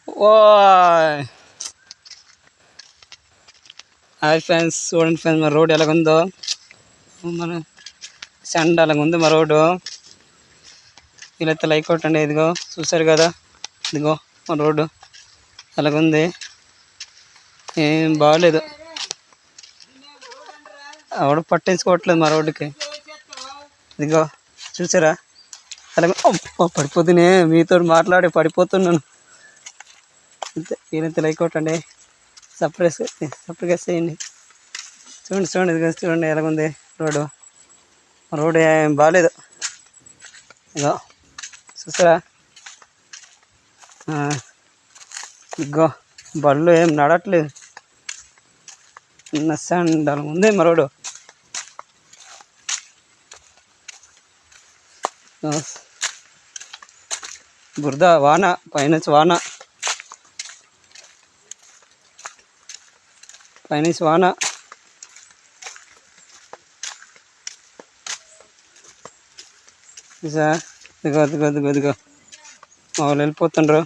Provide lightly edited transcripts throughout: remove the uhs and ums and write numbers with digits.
ఓ hi friends, చూడండి friends మా road ఎలాగుందో. మన సండ్ అలాగుంది మా రోడ్డు. వీళ్ళైతే లైక్ కొట్టండి. ఇదిగో చూసారు కదా, ఇదిగో మా రోడ్డు అలాగుంది. ఏం బాగలేదు, ఆవిడ పట్టించుకోవట్లేదు మా రోడ్డుకి. ఇదిగో చూసారా అలాగే పడిపోతున్నాయి. మీతో మాట్లాడి పడిపోతున్నాను. అంతే. వీళ్ళైతే లైక్ కొట్టండి, సపరేట్ చేయండి. చూడండి ఇదిగో చూడండి ఎలాగుంది రోడ్డు. రోడ్డు ఏం బాగాలేదు. ఇగో చూసారా, ఇగో బళ్ళు ఏం నడట్లేదు. సండాలం ఉంది మా రోడ్డు. బురద, వాన, పైనుంచి వాన. ఇదిగో మా వాళ్ళు వెళ్ళిపోతుండ్రు.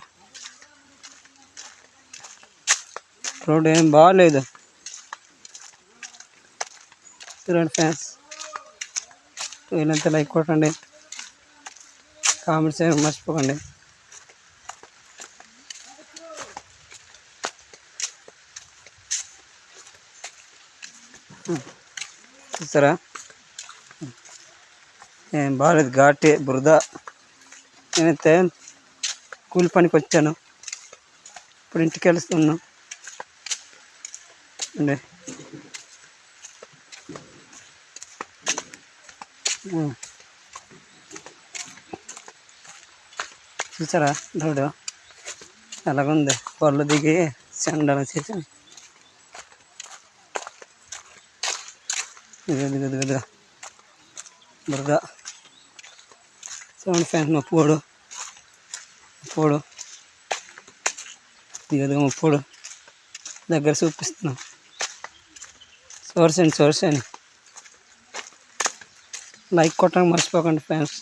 రోడ్డు ఏం బాగాలేదు. చూడండి ఫ్యాన్స్, వీళ్ళంతా లైక్ కొట్టండి, కామెంట్స్ ఏమి మర్చిపోకండి. చూసారా ఏం బాగాలేదు, ఘాటి, బురద. నేనైతే కూలి పనికి వచ్చాను, ఇప్పుడు ఇంటికి వెళ్తున్నాను అండి. చూసారా రోడ్డు ఎలాగుంది. పళ్ళు దిగి చెండాలం చేసి ఇదిగో బురద. చూడండి ఫ్యాన్స్, మా పోడు ఇదిగో మా పోడు దగ్గర చూపిస్తున్నాం. సోర్సండి లైక్ కొట్టడానికి మర్చిపోకండి ఫ్యాన్స్.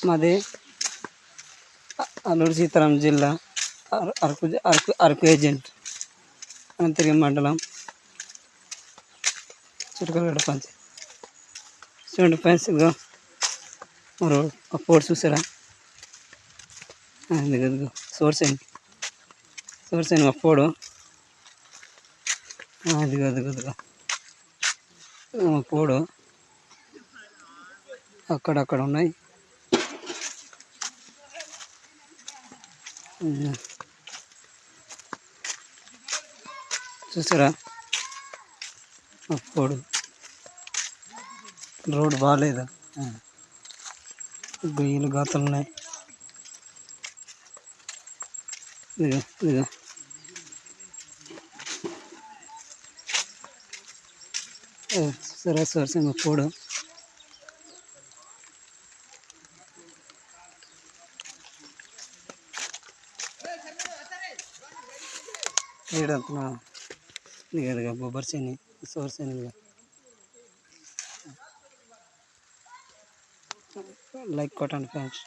మాది అల్లూరు సీతారాం జిల్లా, అరకు ఏజెంట్, అనంతగిరి మండలం, చిలకలగూడ పంచాయతీ. చూడండి ఫ్యాన్స్, ఇదిగో మరో పోడు చూసారా. ఇదిగో సోర్సండి మా పోడు. ఇదిగో మా పోడు అక్కడక్కడ ఉన్నాయి. చూసారా అప్పుడు రోడ్డు బాగాలేదు, గొయ్యలు గాతలు ఉన్నాయి. ఇదిగో చూసారా సోర్సింగ్ అప్పుడు. ఏడంతా ఇదిగో బొబ్బర్సేని సోర్సేని. లైక్ కొట్టండి ఫ్రెండ్స్.